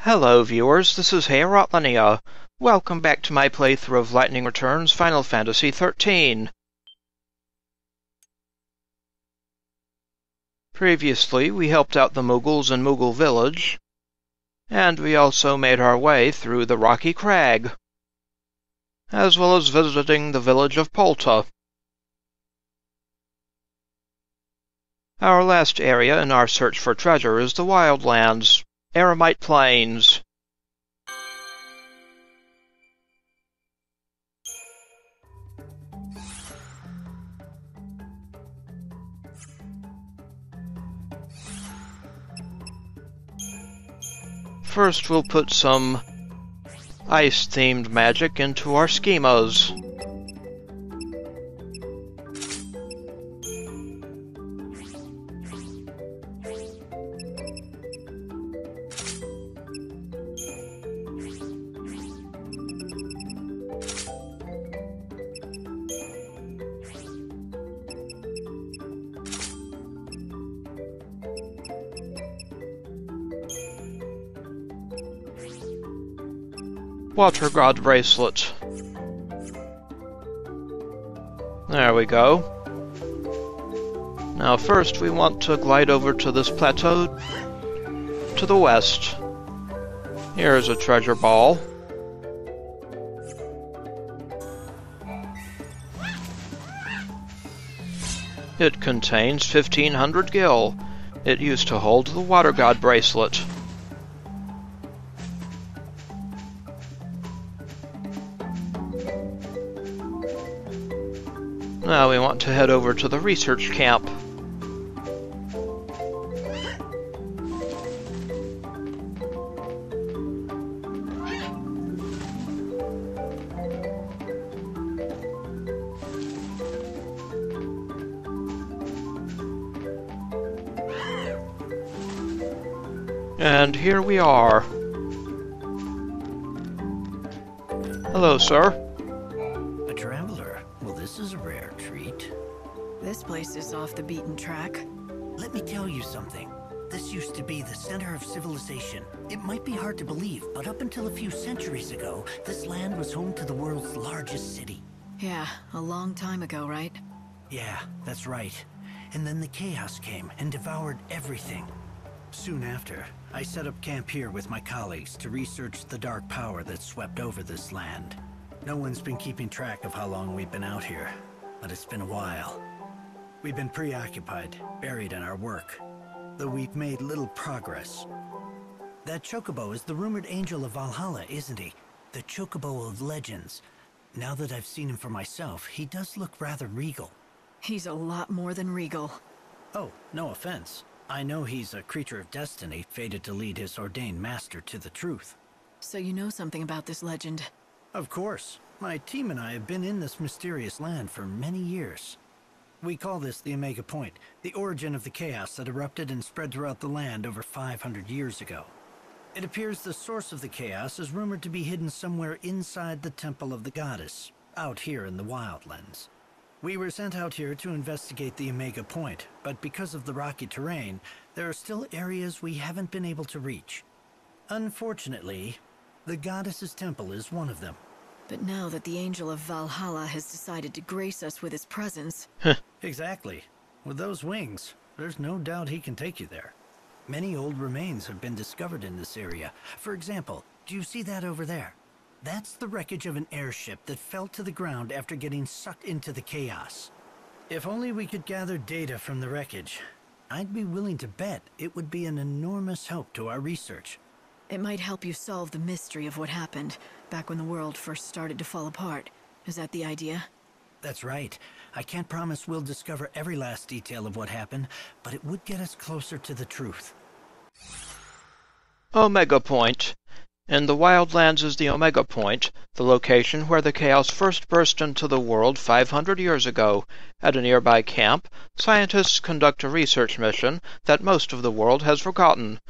Hello viewers, this is Eremite. Welcome back to my playthrough of Lightning Returns Final Fantasy XIII. Previously, we helped out the Moogles in Moogle Village, and we also made our way through the Rocky Crag, as well as visiting the village of Poltae. Our last area in our search for treasure is the Wildlands, Eremite Plains. First, we'll put some ice-themed magic into our schemas. Watergod Bracelet. There we go. Now first we want to glide over to this plateau to the west. Here's a treasure ball. It contains 1500 gil. It used to hold the Watergod Bracelet. Now we want to head over to the research camp. And here we are. Hello, sir. This place is off the beaten track. Let me tell you something. This used to be the center of civilization. It might be hard to believe, but up until a few centuries ago, this land was home to the world's largest city. Yeah, a long time ago, right? Yeah, that's right. And then the chaos came and devoured everything. Soon after, I set up camp here with my colleagues to research the dark power that swept over this land. No one's been keeping track of how long we've been out here, but it's been a while. We've been preoccupied, buried in our work, though we've made little progress. That chocobo is the rumored angel of Valhalla, isn't he? The chocobo of legends. Now that I've seen him for myself, he does look rather regal. He's a lot more than regal. Oh, no offense. I know he's a creature of destiny, fated to lead his ordained master to the truth. So you know something about this legend? Of course. My team and I have been in this mysterious land for many years. We call this the Omega Point, the origin of the chaos that erupted and spread throughout the land over 500 years ago. It appears the source of the chaos is rumored to be hidden somewhere inside the temple of the goddess, out here in the Wildlands. We were sent out here to investigate the Omega Point, but because of the rocky terrain, there are still areas we haven't been able to reach. Unfortunately, the goddess's temple is one of them. But now that the Angel of Valhalla has decided to grace us with his presence... Exactly. With those wings, there's no doubt he can take you there. Many old remains have been discovered in this area. For example, do you see that over there? That's the wreckage of an airship that fell to the ground after getting sucked into the chaos. If only we could gather data from the wreckage, I'd be willing to bet it would be an enormous help to our research. It might help you solve the mystery of what happened back when the world first started to fall apart. Is that the idea? That's right. I can't promise we'll discover every last detail of what happened, but it would get us closer to the truth. Omega Point. In the Wildlands is the Omega Point, the location where the chaos first burst into the world 500 years ago. At a nearby camp, scientists conduct a research mission that most of the world has forgotten.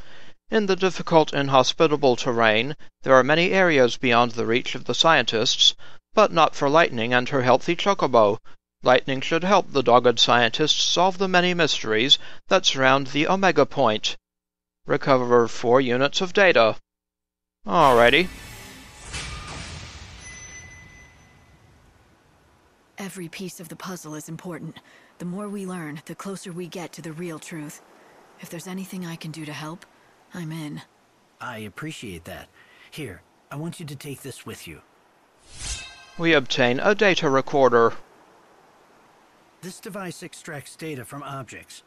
In the difficult, inhospitable terrain, there are many areas beyond the reach of the scientists, but not for Lightning and her healthy chocobo. Lightning should help the dogged scientists solve the many mysteries that surround the Omega Point. Recover 4 units of data. Alrighty. Every piece of the puzzle is important. The more we learn, the closer we get to the real truth. If there's anything I can do to help, I'm in. I appreciate that. Here, I want you to take this with you. We obtain a data recorder. This device extracts data from objects.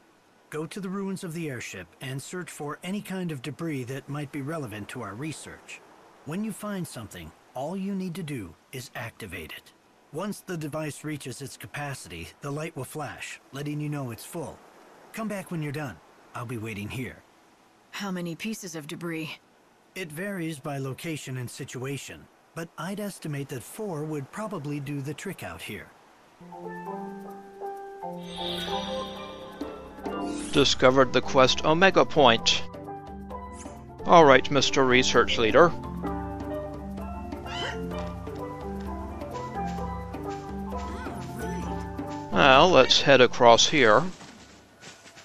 Go to the ruins of the airship and search for any kind of debris that might be relevant to our research. When you find something, all you need to do is activate it. Once the device reaches its capacity, the light will flash, letting you know it's full. Come back when you're done. I'll be waiting here. How many pieces of debris? It varies by location and situation, but I'd estimate that 4 would probably do the trick out here. Discovered the quest Omega Point. Alright, Mr. Research Leader. Well, let's head across here,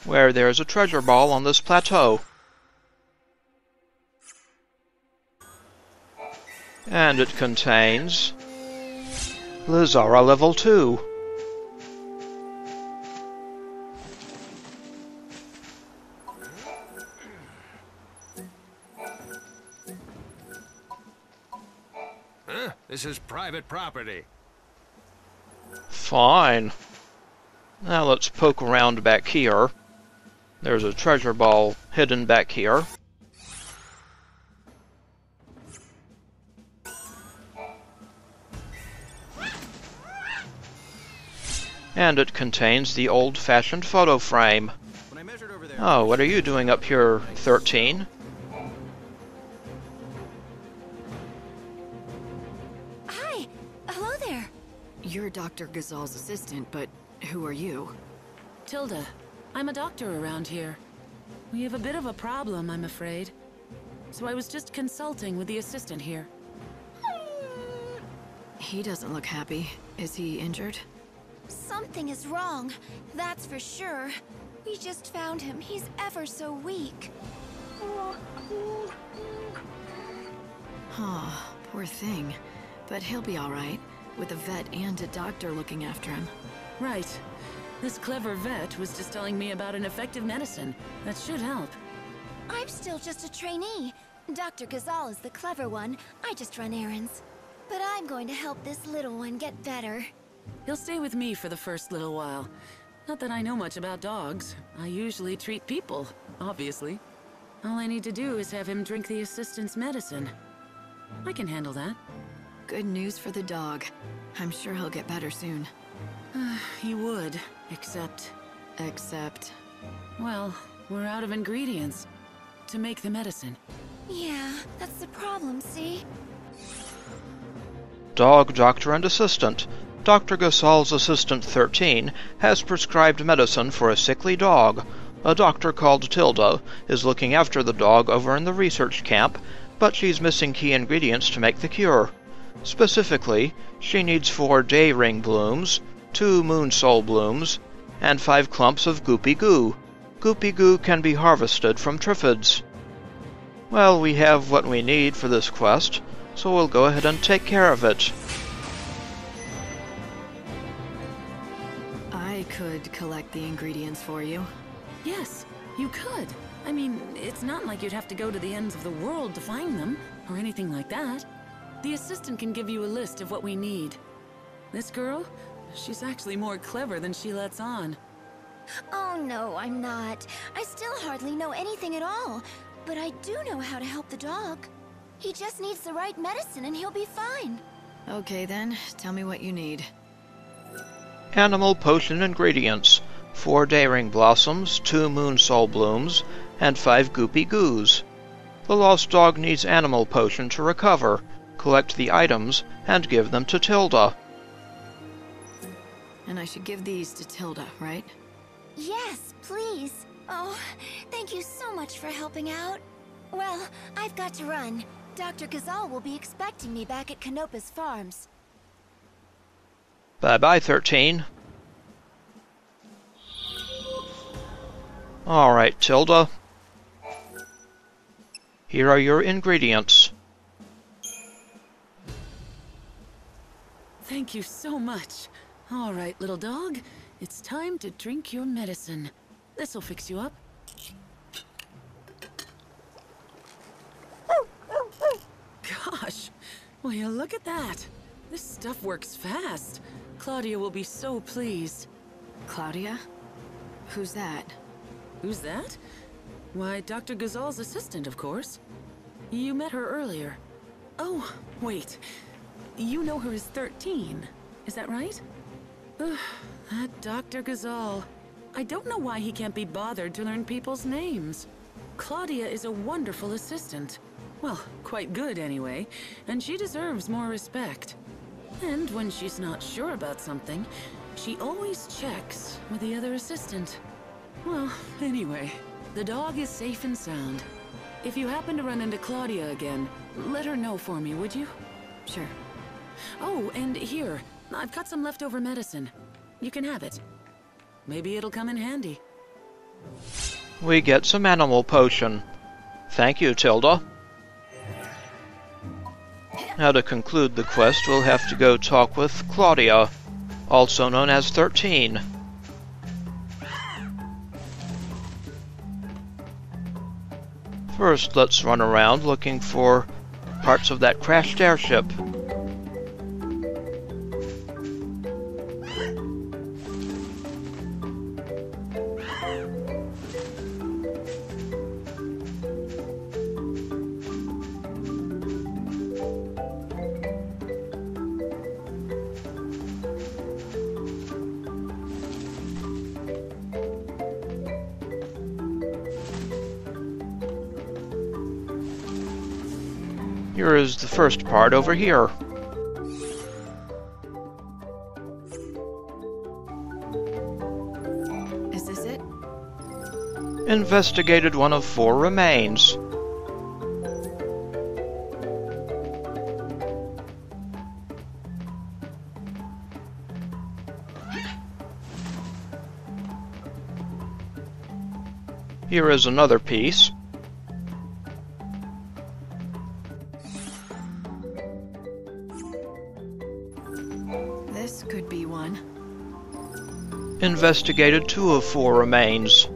where there's a treasure ball on this plateau. And it contains Lizara Level 2. Huh? This is private property. Fine. Now let's poke around back here. There's a treasure ball hidden back here. And it contains the old-fashioned photo frame. Oh, what are you doing up here, 13? Hi! Hello there! You're Dr. Ghazal's assistant, but who are you? Tilda. I'm a doctor around here. We have a bit of a problem, I'm afraid. So I was just consulting with the assistant here. He doesn't look happy. Is he injured? Something is wrong, that's for sure. We just found him. He's ever so weak. Oh, poor thing. But he'll be all right, with a vet and a doctor looking after him. Right. This clever vet was just telling me about an effective medicine that should help. I'm still just a trainee. Dr. Ghazal is the clever one. I just run errands. But I'm going to help this little one get better. He'll stay with me for the first little while. Not that I know much about dogs. I usually treat people, obviously. All I need to do is have him drink the assistant's medicine. I can handle that. Good news for the dog. I'm sure he'll get better soon. He would, except... Well, we're out of ingredients to make the medicine. Yeah, that's the problem, see? Dog, doctor, and assistant. Dr. Ghazal's assistant 13 has prescribed medicine for a sickly dog. A doctor called Tilda is looking after the dog over in the research camp, but she's missing key ingredients to make the cure. Specifically, she needs 4 day ring blooms, 2 moon soul blooms, and 5 clumps of goopy goo. Goopy goo can be harvested from triffids. Well, we have what we need for this quest, so we'll go ahead and take care of it. I could collect the ingredients for you. Yes, you could. I mean, it's not like you'd have to go to the ends of the world to find them, or anything like that. The assistant can give you a list of what we need. This girl, she's actually more clever than she lets on. Oh no, I'm not. I still hardly know anything at all. But I do know how to help the dog. He just needs the right medicine and he'll be fine. Okay then, tell me what you need. Animal potion ingredients: 4 Dayring blossoms, 2 moon soul blooms, and 5 goopy goos. The lost dog needs animal potion to recover. Collect the items and give them to Tilda. And I should give these to Tilda, right? Yes, please. Oh, thank you so much for helping out. Well, I've got to run. Dr. Ghazal will be expecting me back at Canopa's farms. Bye-bye, 13. Alright, Tilda. Here are your ingredients. Thank you so much. All right, little dog. It's time to drink your medicine. This'll fix you up. Gosh, will you look at that? This stuff works fast. Claudia will be so pleased. Claudia? Who's that? Who's that? Why, Dr. Gazal's assistant, of course. You met her earlier. Oh, wait. You know her as 13, is that right? Ugh, that Dr. Gazal. I don't know why he can't be bothered to learn people's names. Claudia is a wonderful assistant. Well, quite good anyway, and she deserves more respect. And when she's not sure about something, she always checks with the other assistant. Well, anyway, the dog is safe and sound. If you happen to run into Claudia again, let her know for me, would you? Sure. Oh, and here, I've got some leftover medicine. You can have it. Maybe it'll come in handy. We get some animal potion. Thank you, Tilda. Now to conclude the quest, we'll have to go talk with Claudia, also known as 13. First, let's run around looking for parts of that crashed airship. Here is the first part over here. Is this it? Investigated one of 4 remains. Here is another piece. This could be one. Investigated 2 of 4 remains.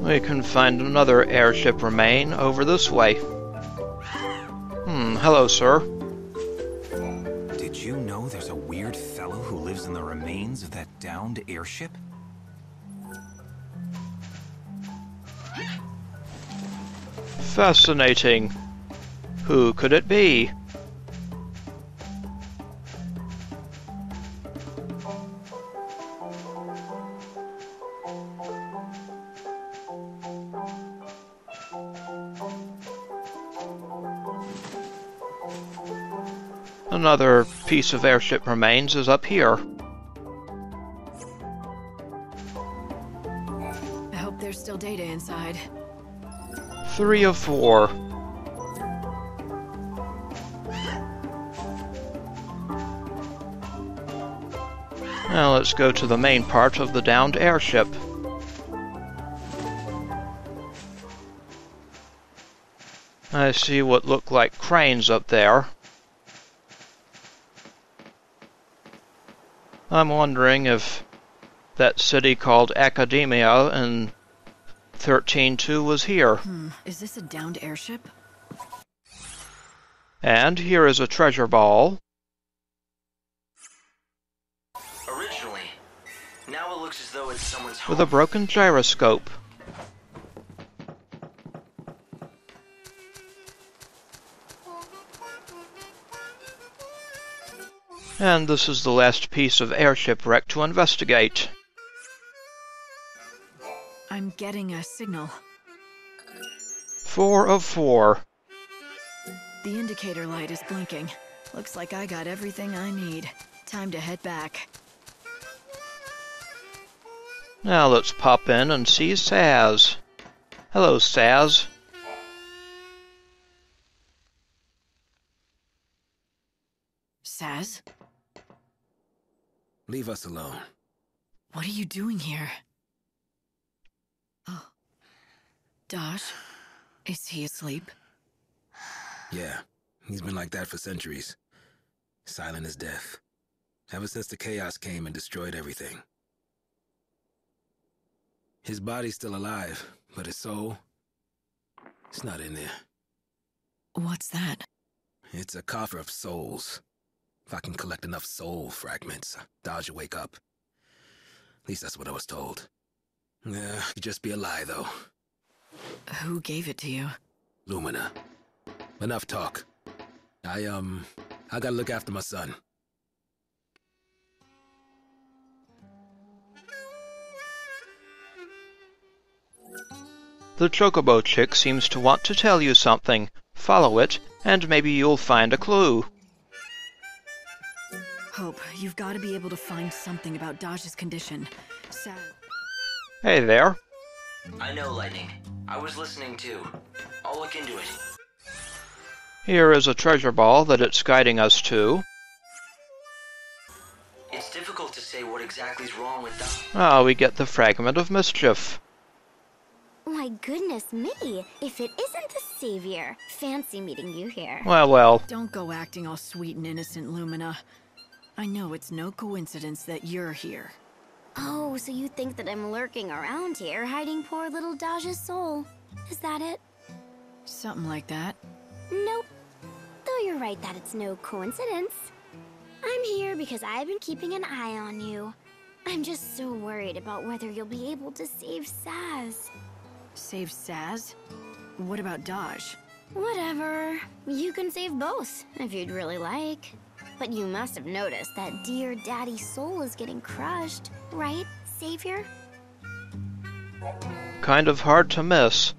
We can find another airship remain over this way. Hello, sir. Did you know there's a weird fellow who lives in the remains of that downed airship? Fascinating. Who could it be? Another piece of airship remains is up here. I hope there's still data inside. 3 of 4. Now let's go to the main part of the downed airship. I see what look like cranes up there. I'm wondering if that city called Academia in 13-2 was here. Is this a downed airship? And here is a treasure ball. Originally. Now it looks as though it's someone's home. With a broken gyroscope. And this is the last piece of airship wreck to investigate. I'm getting a signal. 4 of 4. The indicator light is blinking. Looks like I got everything I need. Time to head back. Now let's pop in and see Saz. Hello, Saz. Saz? Leave us alone. What are you doing here? Oh. Dosh? Is he asleep? Yeah, he's been like that for centuries. Silent as death. Ever since the chaos came and destroyed everything. His body's still alive, but his soul, it's not in there. What's that? It's a coffer of souls. If I can collect enough soul fragments, Dodge will wake up. At least that's what I was told. Yeah, it'd just be a lie, though. Who gave it to you? Lumina. Enough talk. I gotta look after my son. The chocobo chick seems to want to tell you something. Follow it, and maybe you'll find a clue. Hope, you've got to be able to find something about Dodge's condition. Saz. Hey there. I know, Lightning. I was listening too. I'll look into it. Here is a treasure ball that it's guiding us to. It's difficult to say what exactly is wrong with that. Ah, we get the fragment of mischief. My goodness me, if it isn't the Savior. Fancy meeting you here. Well. Don't go acting all sweet and innocent, Lumina. I know it's no coincidence that you're here. Oh, so you think that I'm lurking around here, hiding poor little Dodge's soul. Is that it? Something like that. Nope. Though you're right that it's no coincidence. I'm here because I've been keeping an eye on you. I'm just so worried about whether you'll be able to save Saz. Save Saz? What about Dodge? Whatever. You can save both, if you'd really like. But you must have noticed that dear Daddy's soul is getting crushed, right, Savior? Kind of hard to miss.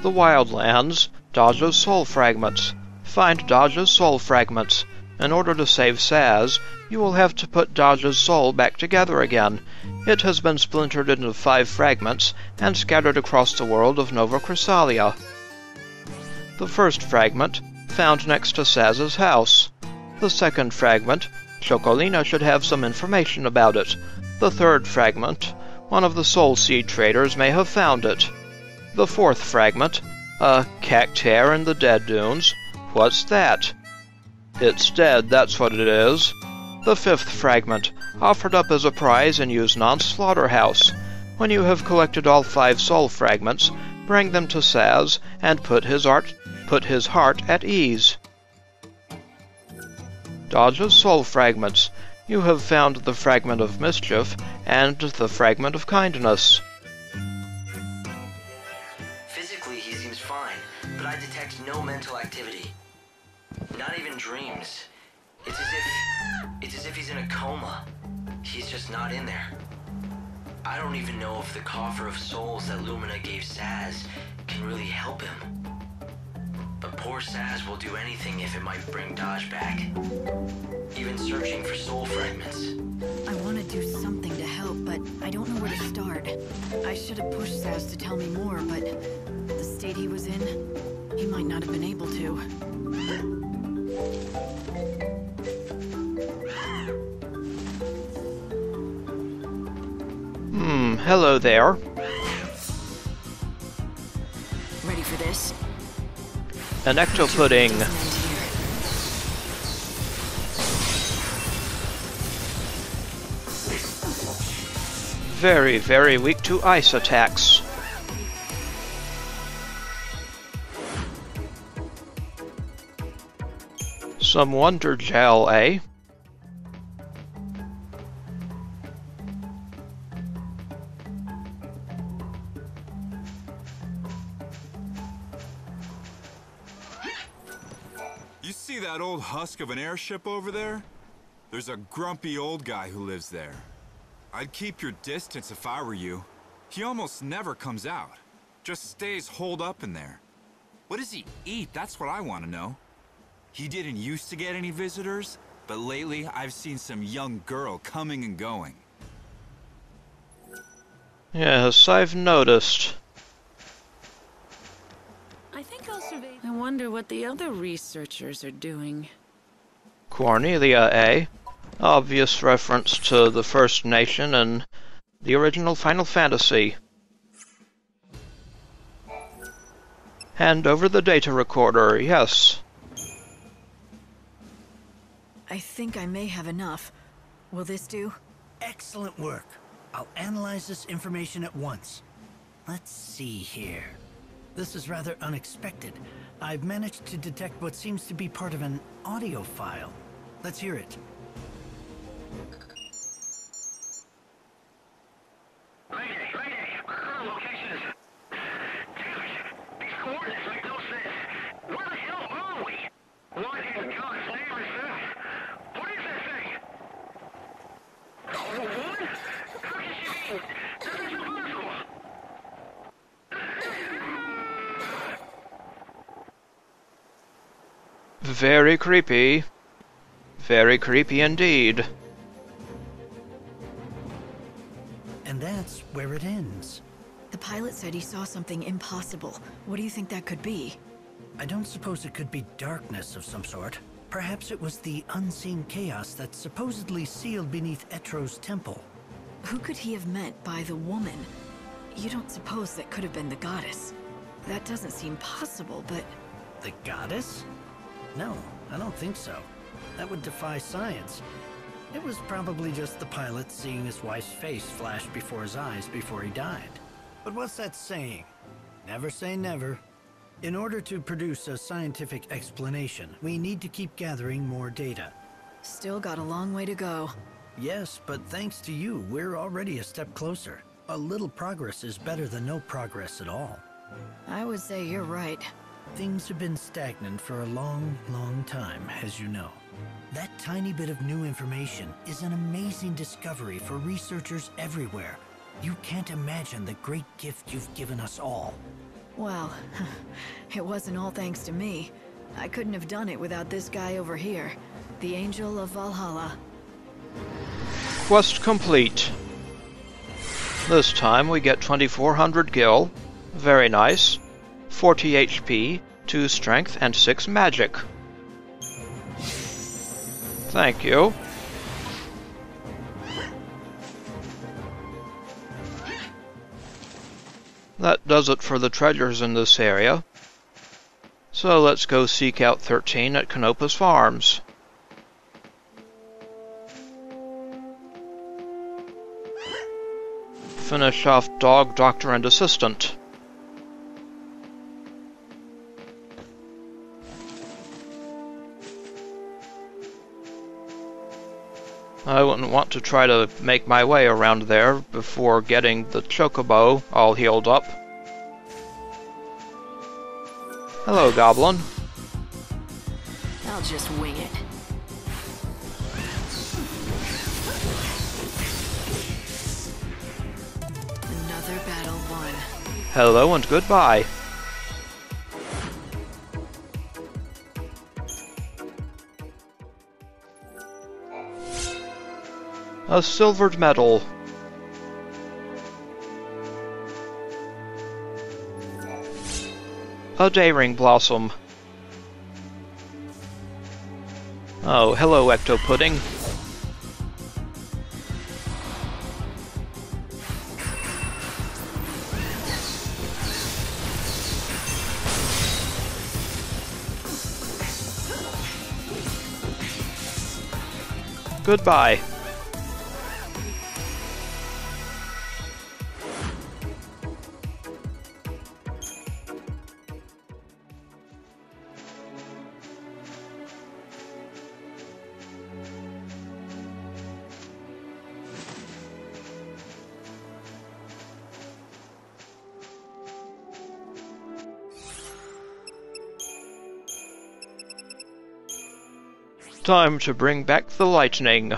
The Wildlands, Dodge's soul fragments. Find Dodge's soul fragments. In order to save Saz, you will have to put Dodge's soul back together again. It has been splintered into 5 fragments and scattered across the world of Nova Chrysalia. The first fragment, found next to Saz's house. The second fragment, Chocolina should have some information about it. The third fragment, one of the soul seed traders may have found it. The fourth fragment, a cactuar in the Dead Dunes. What's that? It's dead, that's what it is. The fifth fragment, offered up as a prize in Yuznon's slaughterhouse. When you have collected all 5 soul fragments, bring them to Saz and put his heart at ease. Dodge's soul fragments. You have found the fragment of mischief and the fragment of kindness. Physically, he seems fine, but I detect no mental activity. Not even dreams. It's as if he's in a coma. He's just not in there. I don't even know if the coffer of souls that Lumina gave Saz can really help him. But poor Saz will do anything if it might bring Dodge back. Even searching for soul fragments. I want to do something to help, but I don't know where to start. I should have pushed Saz to tell me more, but the state he was in, he might not have been able to. Hello there. Ready for this? An ecto-pudding. Very, very weak to ice attacks. Some wonder gel, eh? You see that old husk of an airship over there? There's a grumpy old guy who lives there. I'd keep your distance if I were you. He almost never comes out. Just stays holed up in there. What does he eat? That's what I want to know. He didn't used to get any visitors, but lately I've seen some young girl coming and going. Yes, I've noticed. I think I'll survey. I wonder what the other researchers are doing. Cornelia, eh? Obvious reference to the First Nation and the original Final Fantasy. Hand over the data recorder, yes. I think I may have enough. Will this do? Excellent work. I'll analyze this information at once. Let's see here. This is rather unexpected. I've managed to detect what seems to be part of an audio file. Let's hear it. Mayday, our current location is... Damn, these coordinates make no sense. Where the hell are we? What in God's name is this? What is that thing? A woman? How can she be? That is impossible. Very creepy. Very creepy indeed. And that's where it ends. The pilot said he saw something impossible. What do you think that could be? I don't suppose it could be darkness of some sort. Perhaps it was the unseen chaos that supposedly sealed beneath Etro's temple. Who could he have meant by the woman? You don't suppose that could have been the goddess? That doesn't seem possible, but... The goddess? No, I don't think so. That would defy science. It was probably just the pilot seeing his wife's face flash before his eyes before he died. But what's that saying? Never say never. In order to produce a scientific explanation, we need to keep gathering more data. Still got a long way to go. Yes, but thanks to you, we're already a step closer. A little progress is better than no progress at all. I would say you're right. Things have been stagnant for a long, long time, as you know. That tiny bit of new information is an amazing discovery for researchers everywhere. You can't imagine the great gift you've given us all. Well, it wasn't all thanks to me. I couldn't have done it without this guy over here, the Angel of Valhalla. Quest complete. This time we get 2400 gil. Very nice. 40 HP, 2 strength, and 6 magic. Thank you. That does it for the treasures in this area. So let's go seek out 13 at Canopus Farms. Finish off Dog, Doctor, and Assistant. I wouldn't want to try to make my way around there before getting the chocobo all healed up. Hello, Goblin. I'll just wing it. Another battle won. Hello and goodbye. A silvered medal. A Dayring Blossom. Oh, hello, Ecto Pudding. Goodbye. Time to bring back the lightning.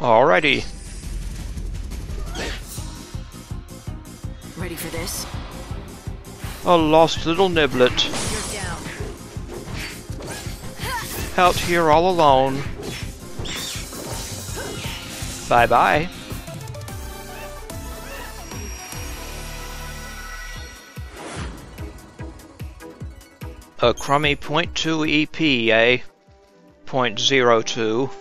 Alrighty. Ready for this? A lost little niblet. You're down. Out here all alone. Bye-bye. A crummy .2 EP, eh? .02.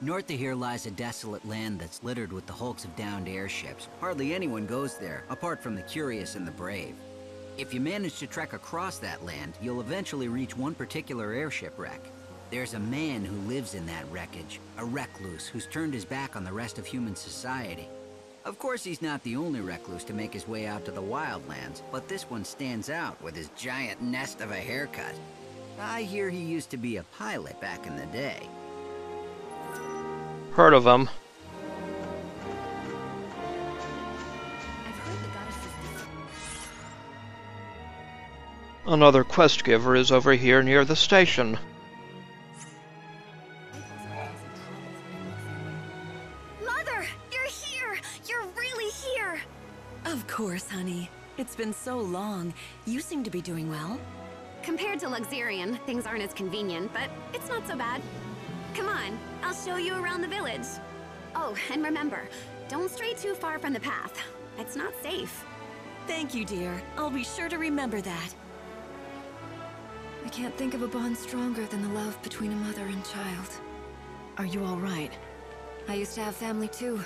North of here lies a desolate land that's littered with the hulks of downed airships. Hardly anyone goes there, apart from the curious and the brave. If you manage to trek across that land, you'll eventually reach one particular airship wreck. There's a man who lives in that wreckage, a recluse who's turned his back on the rest of human society. Of course, he's not the only recluse to make his way out to the Wildlands, but this one stands out with his giant nest of a haircut. I hear he used to be a pilot back in the day. Heard of him. Another quest giver is over here near the station. Mother, you're here! You're really here! Of course, honey. It's been so long. You seem to be doing well. Compared to Luxurion, things aren't as convenient, but it's not so bad. Come on, I'll show you around the village. Oh, and remember, don't stray too far from the path. It's not safe. Thank you, dear. I'll be sure to remember that. I can't think of a bond stronger than the love between a mother and child. Are you all right? I used to have family too.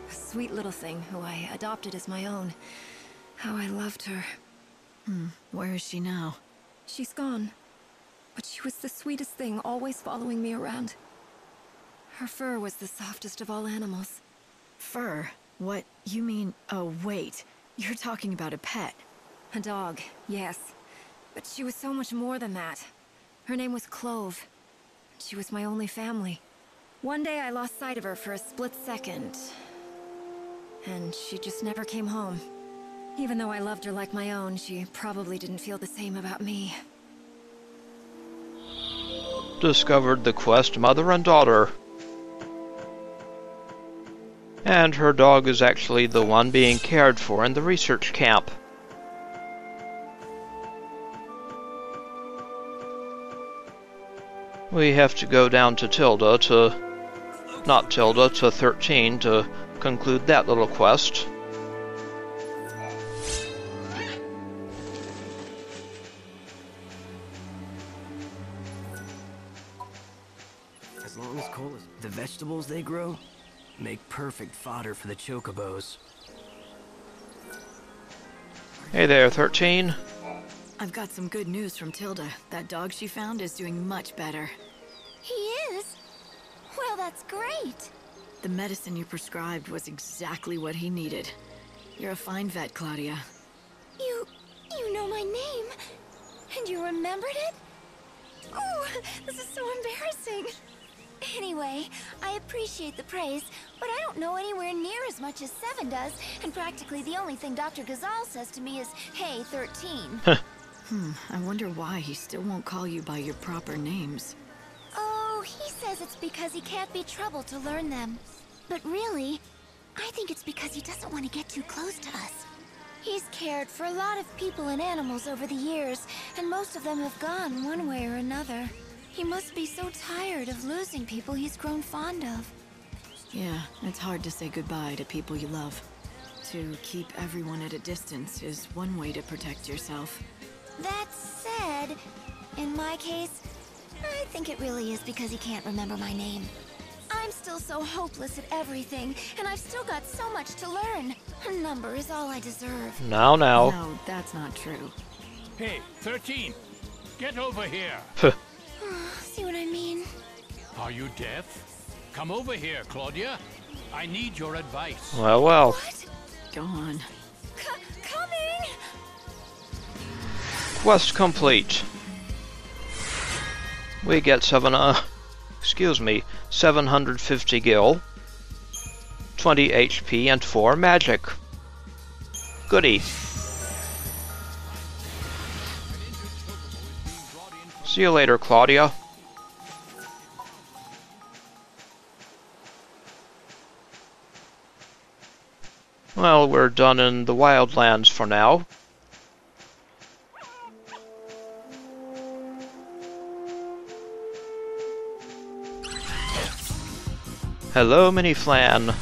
A sweet little thing who I adopted as my own. How I loved her. Where is she now? She's gone. But she was the sweetest thing, always following me around. Her fur was the softest of all animals. Fur? What? You mean... Oh, wait. You're talking about a pet. A dog, yes. But she was so much more than that. Her name was Clove. She was my only family. One day I lost sight of her for a split second. And she just never came home. Even though I loved her like my own, she probably didn't feel the same about me. Discovered the quest mother and daughter. And her dog is actually the one being cared for in the research camp. We have to go down to to 13 to conclude that little quest. As long as coal is the vegetables they grow make perfect fodder for the chocobos. Hey there, 13. I've got some good news from Tilda. That dog she found is doing much better. He is? Well, that's great. The medicine you prescribed was exactly what he needed. You're a fine vet, Claudia. You know my name? And you remembered it? Oh, this is so embarrassing. Anyway, I appreciate the praise, but I don't know anywhere near as much as 7 does, and practically the only thing Dr. Gazal says to me is, hey, 13. I wonder why he still won't call you by your proper names. Oh, he says it's because he can't be troubled to learn them. But really, I think it's because he doesn't want to get too close to us. He's cared for a lot of people and animals over the years, and most of them have gone one way or another. He must be so tired of losing people he's grown fond of. Yeah, it's hard to say goodbye to people you love. To keep everyone at a distance is one way to protect yourself. That said, in my case, I think it really is because he can't remember my name. I'm still so hopeless at everything, and I've still got so much to learn. A number is all I deserve. Now. No, that's not true. Hey, 13! Get over here! See what I mean? Are you deaf? Come over here, Claudia. I need your advice. Well. What? Go on. Coming! Quest complete. We get 750 gil, 20 HP and 4 magic. Goody. See you later, Claudia. Well, we're done in the Wildlands for now. Hello, Mini Flan.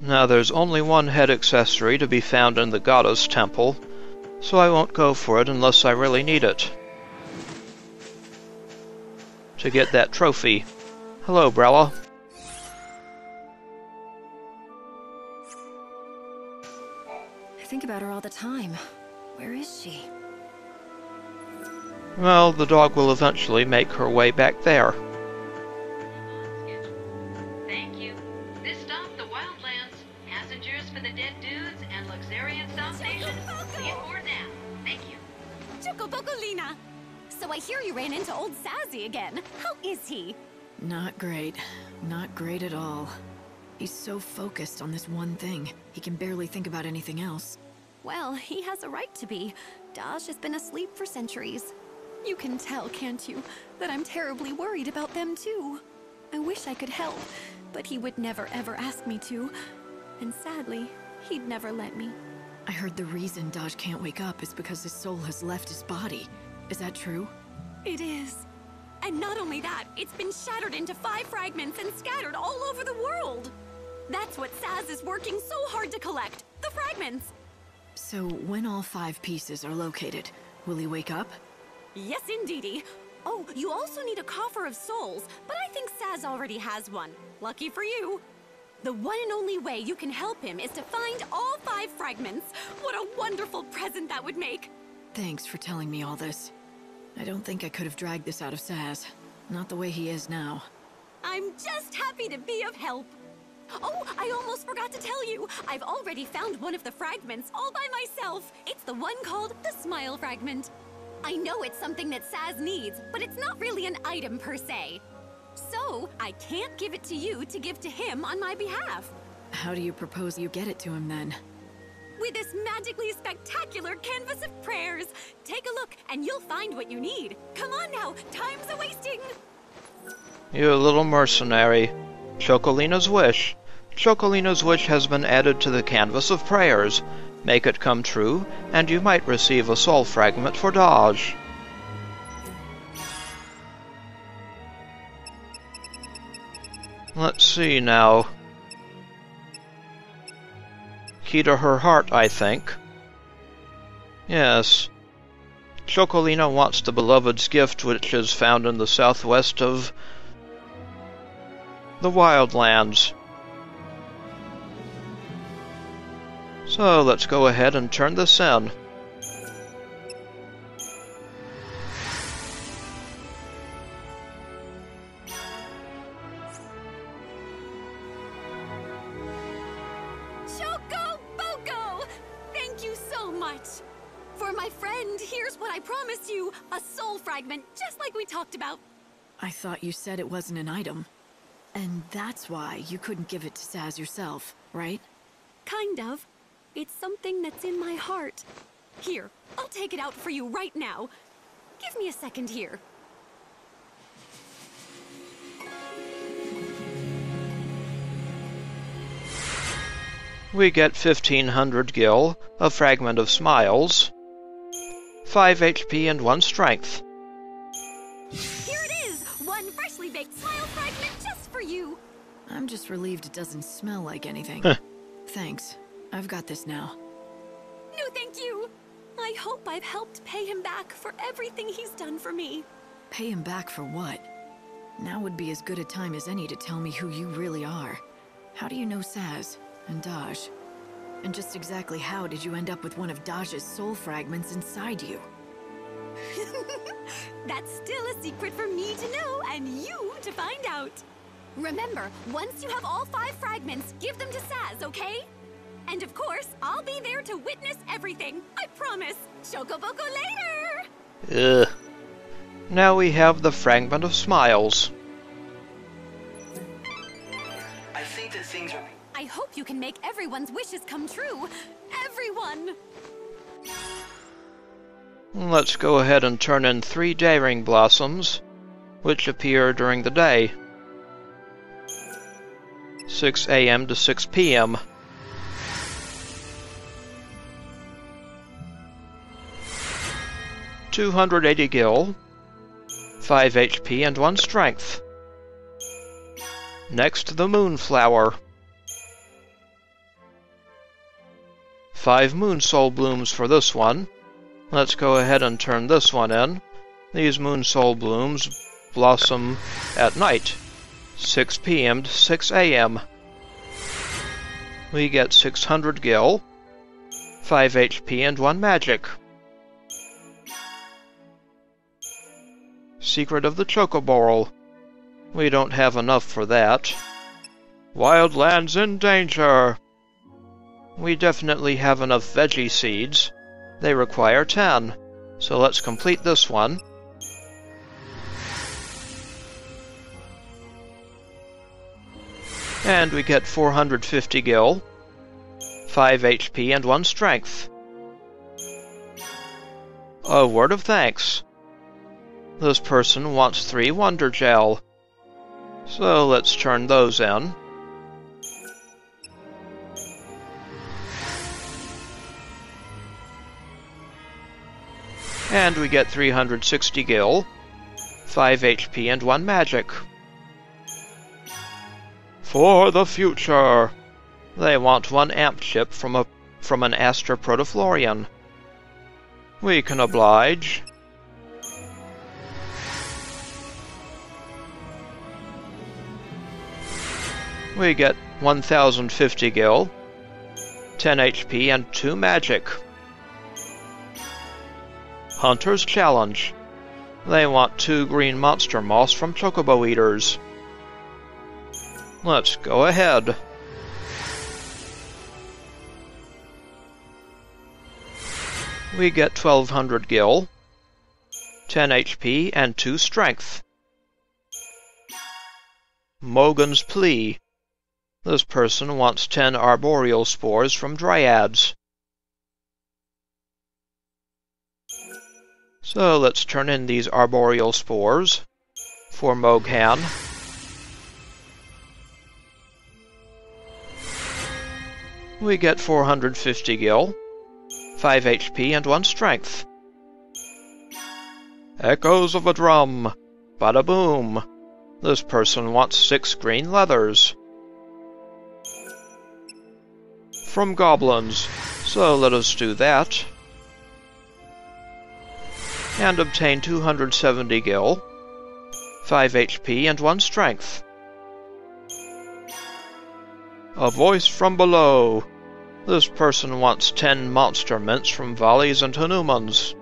Now there's only one head accessory to be found in the Goddess Temple, so I won't go for it unless I really need it. To get that trophy. Hello, Brella. I think about her all the time. Where is she? Well, the dog will eventually make her way back there. Thank you. This stop, the Wildlands. Passengers for the Dead Dudes and Luxuriant South Station. Leave for now. Thank you. Chocobo-Lina! So I hear you ran into old Sassy again. How is he? Not great. Not great at all. He's so focused on this one thing, he can barely think about anything else. Well, he has a right to be. Daj has been asleep for centuries. You can tell, can't you, that I'm terribly worried about them too. I wish I could help, but he would never ever ask me to. And sadly, he'd never let me. I heard the reason Daj can't wake up is because his soul has left his body. Is that true? It is. And not only that, it's been shattered into 5 fragments and scattered all over the world. That's what Saz is working so hard to collect, the fragments. So when all 5 pieces are located, will he wake up? Yes, indeedy. Oh, you also need a coffer of souls, but I think Saz already has one. Lucky for you. The one and only way you can help him is to find all 5 fragments. What a wonderful present that would make. Thanks for telling me all this. I don't think I could have dragged this out of Saz. Not the way he is now. I'm just happy to be of help. Oh, I almost forgot to tell you. I've already found one of the fragments all by myself. It's the one called the Smile Fragment. I know it's something that Saz needs, but it's not really an item per se. So, I can't give it to you to give to him on my behalf. How do you propose you get it to him then? With this magically spectacular canvas of prayers. Take a look and you'll find what you need. Come on now, time's a-wasting. You little mercenary. Chocolina's wish. Chocolina's wish has been added to the canvas of prayers. Make it come true, and you might receive a soul fragment for Daj. Let's see now. Key to her heart, I think. Yes. Chocolina wants the beloved's gift, which is found in the southwest of the Wildlands. So let's go ahead and turn this in. Chocobo! Thank you so much! For my friend, here's what I promised you. A soul fragment, just like we talked about. I thought you said it wasn't an item. And that's why you couldn't give it to Saz yourself, right? Kind of. It's something that's in my heart. Here, I'll take it out for you right now. Give me a second here. We get 1500 gil, a fragment of smiles, 5 HP and 1 strength. Here it is! One freshly baked smile fragment just for you! I'm just relieved it doesn't smell like anything. Thanks. I've got this now. No, thank you! I hope I've helped pay him back for everything he's done for me. Pay him back for what? Now would be as good a time as any to tell me who you really are. How do you know Saz and Daj? And just exactly how did you end up with one of Daj's soul fragments inside you? That's still a secret for me to know and you to find out. Remember, once you have all 5 fragments, give them to Saz, okay? And of course, I'll be there to witness everything. I promise. Chocoboko later! Ugh. Now we have the Fragment of Smiles. I think that things are... I hope you can make everyone's wishes come true. Everyone! Let's go ahead and turn in 3 Daring Blossoms, which appear during the day. 6 a.m. to 6 p.m. $280 gil, 5 HP and 1 strength. Next, the Moonflower. 5 Moon Soul Blooms for this one. Let's go ahead and turn this one in. These Moon Soul Blooms blossom at night, 6 p.m. to 6 a.m. We get 600 gil, 5 HP and 1 magic. Secret of the Chocobo. We don't have enough for that. Wildlands in danger! We definitely have enough veggie seeds. They require 10, so let's complete this one. And we get 450 gil, 5 HP and 1 strength. A word of thanks. This person wants 3 Wonder Gel. So let's turn those in. And we get 360 gil, 5 HP and 1 magic. For the future! They want 1 amp chip from an Aster Protoflorian. We can oblige. We get 1050 gil, 10 HP and 2 magic. Hunter's Challenge. They want 2 green monster moss from chocobo eaters. Let's go ahead. We get 1200 gil, 10 HP and 2 strength. Mogan's Plea. This person wants 10 arboreal spores from dryads. So let's turn in these arboreal spores for Moghan. We get 450 gil, 5 HP and 1 strength. Echoes of a Drum. Bada boom. This person wants 6 green leathers. From goblins, so let us do that. And obtain 270 gil, 5 HP and 1 strength. A voice from below. This person wants 10 monster mints from Valleys and Hanumans.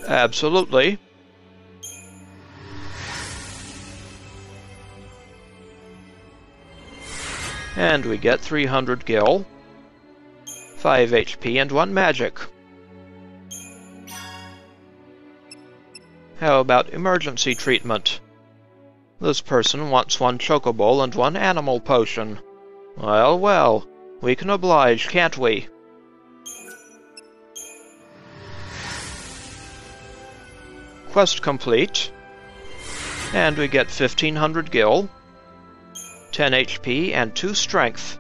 Absolutely. And we get 300 gil, 5 HP and 1 magic. How about emergency treatment? This person wants 1 chocobo and 1 animal potion. Well, well, we can oblige, can't we? Quest complete. And we get 1500 gil, 10 HP and 2 strength.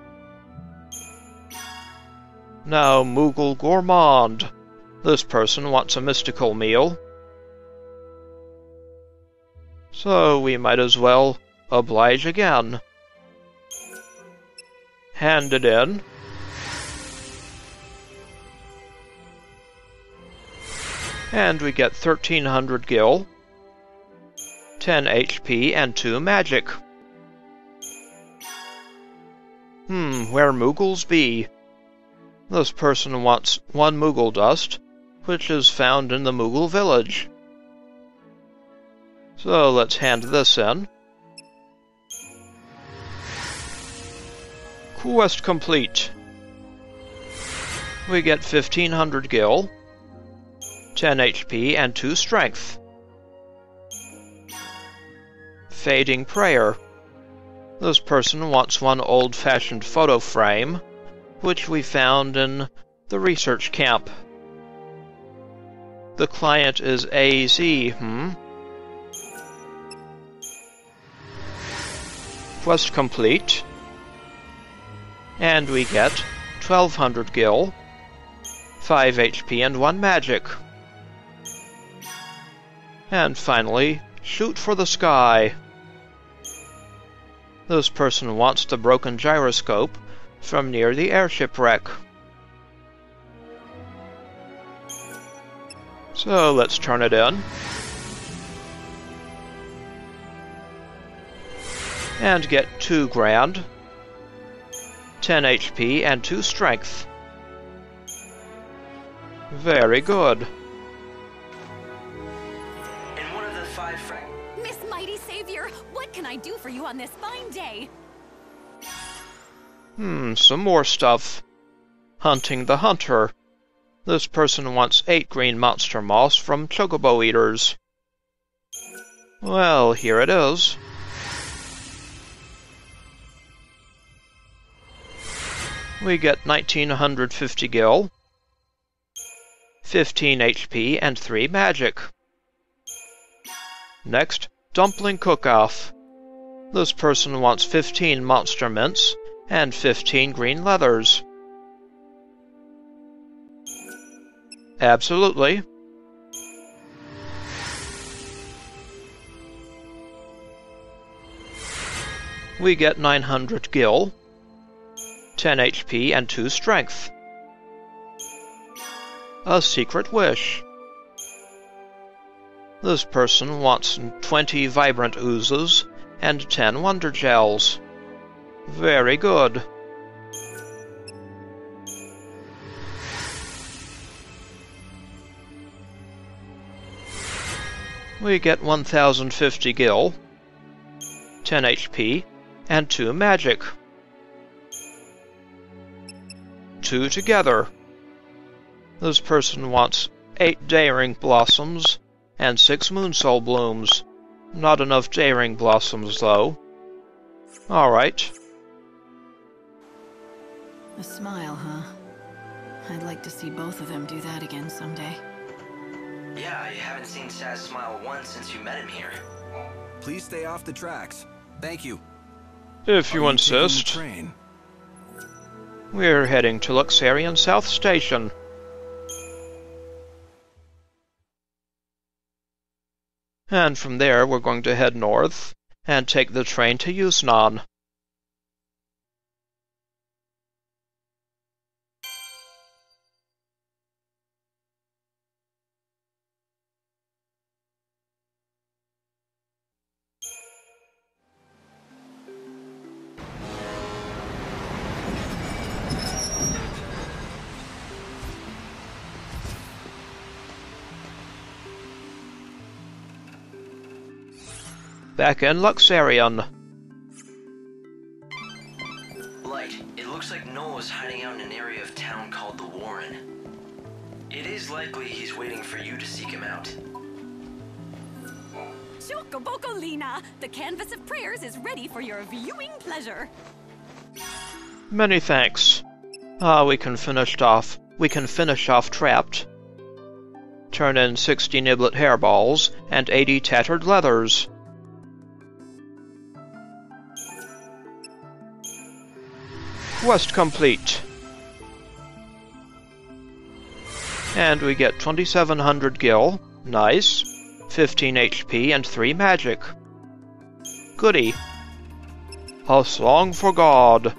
Now, Moogle Gourmand. This person wants a mystical meal. So we might as well oblige again. Hand it in. And we get 1300 gil, 10 HP and 2 magic. Where Moogles be? This person wants 1 Moogle dust, which is found in the Moogle village. So let's hand this in. Quest complete. We get 1500 gil, 10 HP, and 2 strength. Fading Prayer. This person wants one old-fashioned photo frame, which we found in the research camp. The client is AZ, Quest complete. And we get 1200 gil, 5 HP, and 1 magic. And finally, Shoot for the Sky. This person wants the broken gyroscope from near the airship wreck. So let's turn it in. And get 2 grand, 10 HP, and 2 strength. Very good. And one of the 5 Miss Mighty Savior, what can I do for you on this fine day? Some more stuff. Hunting the Hunter. This person wants 8 green monster moss from chocobo eaters. Well, here it is. We get 1950 gil, 15 HP, and 3 magic. Next, Dumpling Cook-Off. This person wants 15 monster mints and 15 green leathers. Absolutely. We get 900 gil, 10 HP, and 2 strength. A secret wish. This person wants 20 vibrant oozes and 10 wonder gels. Very good. We get 1050 gil, 10 HP, and 2 magic. 2 together. This person wants 8 Daring Blossoms and 6 Moonsoul Blooms. Not enough Daring Blossoms, though. Alright. A smile, huh? I'd like to see both of them do that again someday. Yeah, I haven't seen Saz smile once since you met him here. Please stay off the tracks. Thank you. If you insist. We're heading to Luxarian South Station. And from there, we're going to head north and take the train to Yusnan. Back in Luxarian. Light, it looks like Noah's hiding out in an area of town called the Warren. It is likely he's waiting for you to seek him out. Chocobocolina! The canvas of prayers is ready for your viewing pleasure. Many thanks. We can finish off trapped. Turn in 60 niblet hairballs and 80 tattered leathers. Quest complete. And we get 2700 gil, nice, 15 HP, and 3 magic. Goody. A Song for God.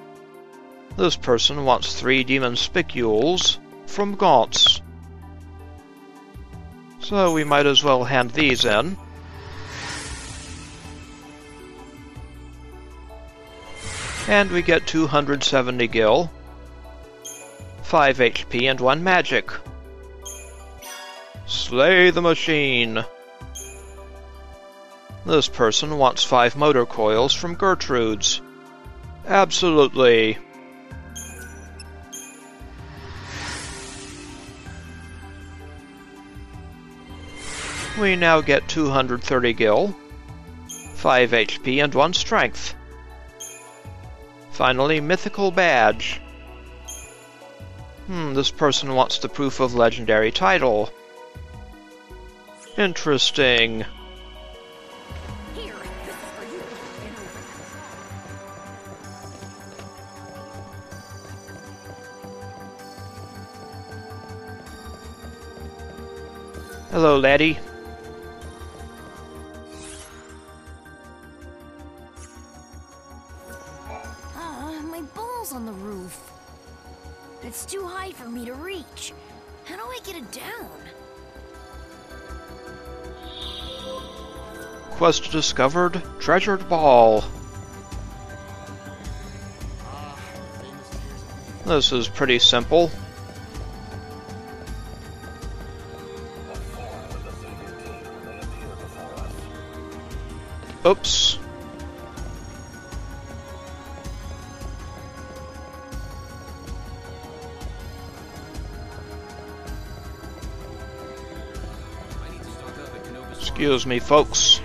This person wants 3 demon spicules from Gaunts. So we might as well hand these in. And we get 270 gil, 5 HP, and 1 magic. Slay the machine! This person wants 5 motor coils from Gertrude's. Absolutely. We now get 230 gil, 5 HP and 1 strength. Finally, mythical badge. This person wants the proof of legendary title. Interesting. Hello, laddie. My ball's on the roof. It's too high for me to reach. How do I get it down? Quest discovered, treasured ball. This is pretty simple. Oops. Excuse me, folks.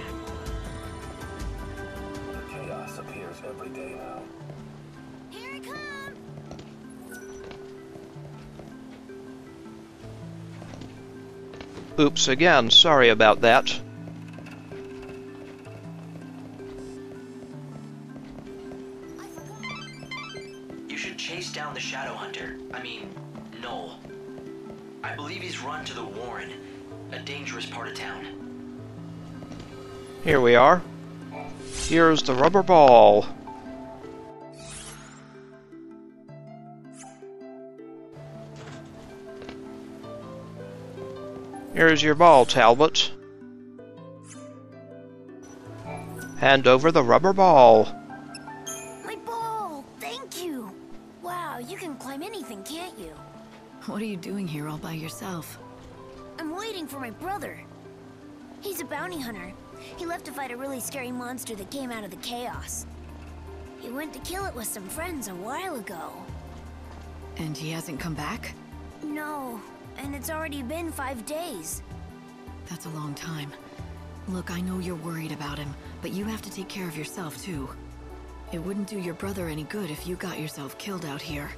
Chaos appears every day now. Here I come! Oops again, sorry about that. You should chase down the Shadow Hunter. Noel. I believe he's run to the Warren, a dangerous part of town. Here we are. Here's the rubber ball. Here's your ball, Talbot. Hand over the rubber ball. My ball! Thank you! Wow, you can climb anything, can't you? What are you doing here all by yourself? I'm waiting for my brother. He's a bounty hunter. He left to fight a really scary monster that came out of the chaos. He went to kill it with some friends a while ago. And he hasn't come back? No, and it's already been 5 days. That's a long time. Look, I know you're worried about him, but you have to take care of yourself too. It wouldn't do your brother any good if you got yourself killed out here.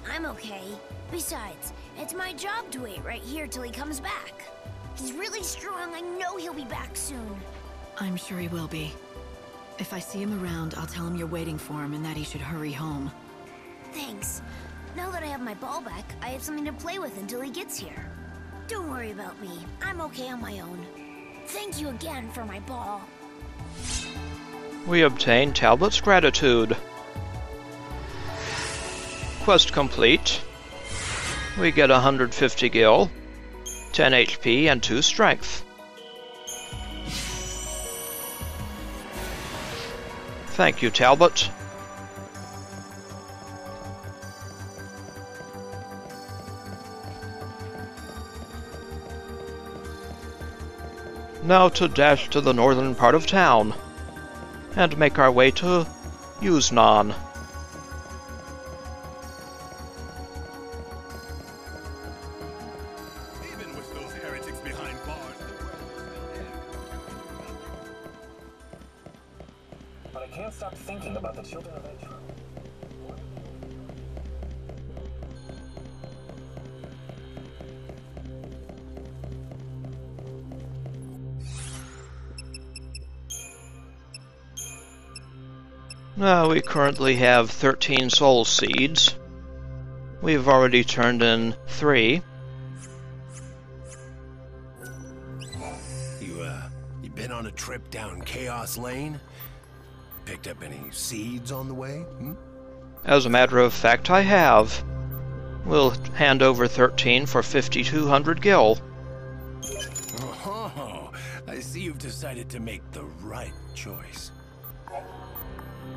I'm okay. Besides, it's my job to wait right here till he comes back. He's really strong. I know he'll be back soon. I'm sure he will be. If I see him around, I'll tell him you're waiting for him and that he should hurry home. Thanks. Now that I have my ball back, I have something to play with until he gets here. Don't worry about me. I'm okay on my own. Thank you again for my ball. We obtain Talbot's gratitude. Quest complete. We get 150 gil, 10 HP, and 2 strength. Thank you, Talbot. Now to dash to the northern part of town, and make our way to Yuznan. Even with those heretics behind bars. But I can't stop thinking about the children of Israel. Now we currently have 13 soul seeds. We've already turned in 3. You been on a trip down Chaos Lane? Picked up any seeds on the way? As a matter of fact, I have. We'll hand over 13 for 5,200 gil. Oh, I see you've decided to make the right choice.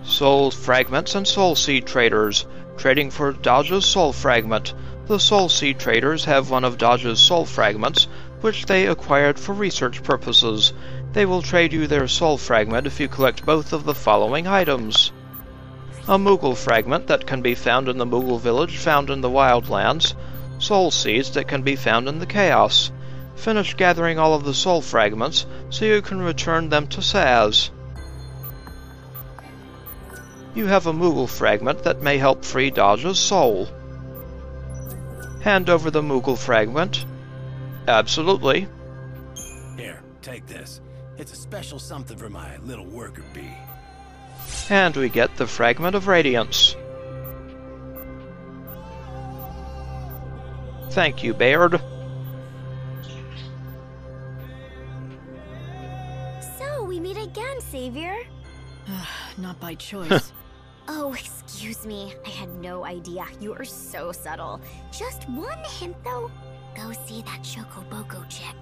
Soul fragments and soul seed traders, trading for Dodge's soul fragment. The soul seed traders have one of Dodge's soul fragments, which they acquired for research purposes. They will trade you their soul fragment if you collect both of the following items. A Moogle fragment that can be found in the Moogle village found in the Wildlands, soul seeds that can be found in the Chaos. Finish gathering all of the soul fragments so you can return them to Saz. You have a Moogle fragment that may help free Dodge's soul. Hand over the Moogle fragment. Absolutely. Here, take this. It's a special something for my little worker bee. And we get the Fragment of Radiance. Thank you, Baird. So, we meet again, Savior. Not by choice. Oh, excuse me. I had no idea. You are so subtle. Just one hint, though. Go see that chocobo chick.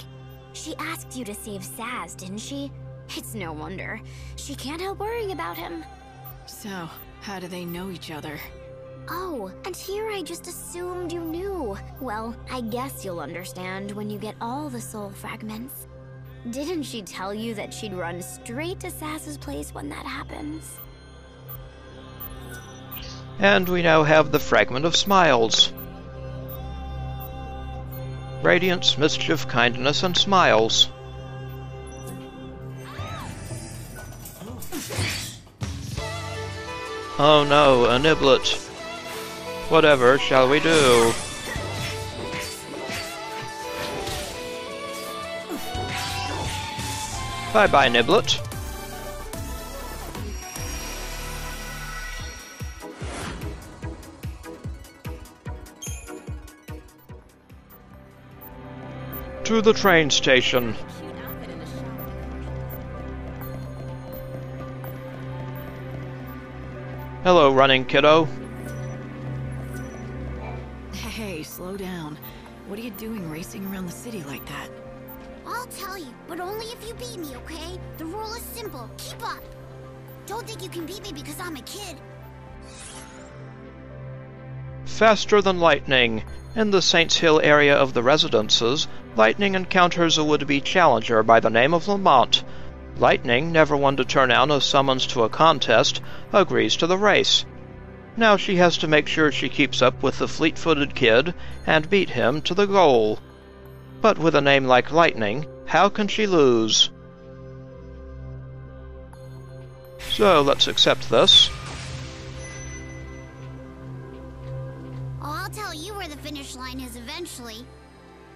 She asked you to save Saz, didn't she? It's no wonder. She can't help worrying about him. So, how do they know each other? Oh, and here I just assumed you knew. Well, I guess you'll understand when you get all the soul fragments. Didn't she tell you that she'd run straight to Saz's place when that happens? And we now have the Fragment of Smiles. Radiance, Mischief, Kindness, and Smiles. Oh no, a Niblet. Whatever shall we do? Bye-bye, Niblet. To the train station. Hello, running kiddo. Hey, slow down. What are you doing racing around the city like that? I'll tell you, but only if you beat me, okay? The rule is simple. Keep up. Don't think you can beat me because I'm a kid. Faster than lightning. In the Saints Hill area of the residences, Lightning encounters a would-be challenger by the name of Lamont. Lightning, never one to turn down a summons to a contest, agrees to the race. Now she has to make sure she keeps up with the fleet-footed kid and beat him to the goal. But with a name like Lightning, how can she lose? So let's accept this. Oh, I'll tell you where the finish line is eventually.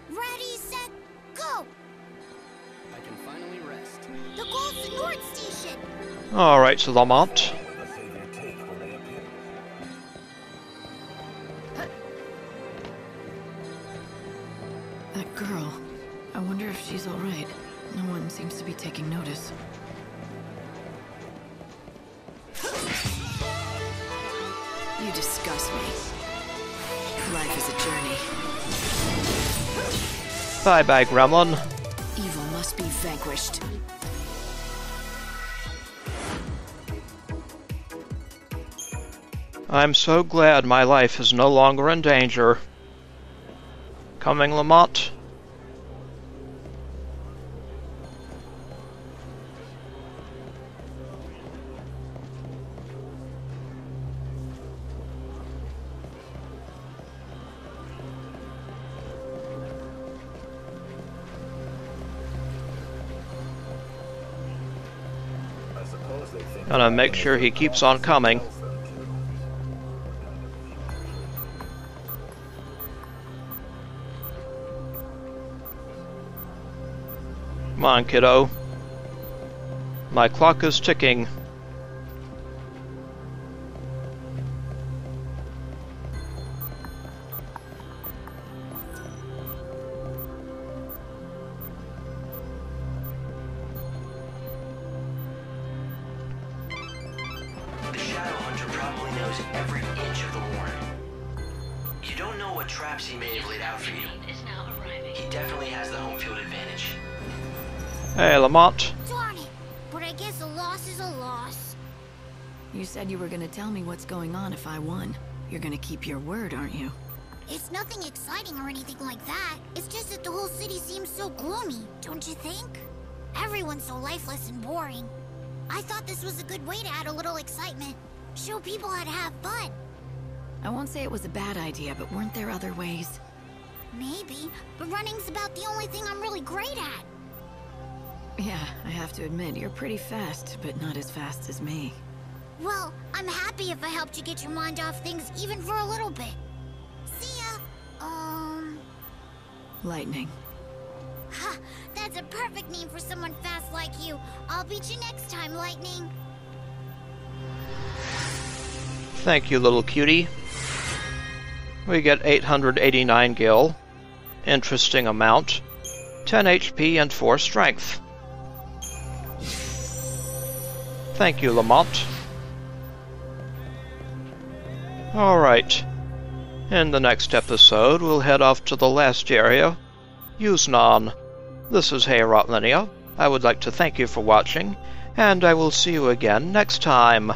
Ready, set, go! I can finally rest. The goal's the North Station! Alright, so Lamont. That girl. I wonder if she's alright. No one seems to be taking notice. You disgust me. Life is a journey. Bye-bye, Gremlin. Evil must be vanquished. I'm so glad my life is no longer in danger. Coming, Lamont? Gonna make sure he keeps on coming. Come on, kiddo. My clock is ticking. Traps he may have laid out for you. He definitely has the home field advantage. Hey, Lamont. Darn it! But I guess a loss is a loss. You said you were gonna tell me what's going on if I won. You're gonna keep your word, aren't you? It's nothing exciting or anything like that. It's just that the whole city seems so gloomy, don't you think? Everyone's so lifeless and boring. I thought this was a good way to add a little excitement. Show people how to have fun. I won't say it was a bad idea, but weren't there other ways? Maybe, but running's about the only thing I'm really great at. Yeah, I have to admit, you're pretty fast, but not as fast as me. Well, I'm happy if I helped you get your mind off things even for a little bit. See ya. Lightning. Ha! That's a perfect name for someone fast like you. I'll beat you next time, Lightning. Thank you, little cutie. We get 889 gil. Interesting amount. 10 HP and 4 strength. Thank you, Lamont. Alright. In the next episode, we'll head off to the last area, Yuznan. This is Hey Rotlinia. I would like to thank you for watching, and I will see you again next time.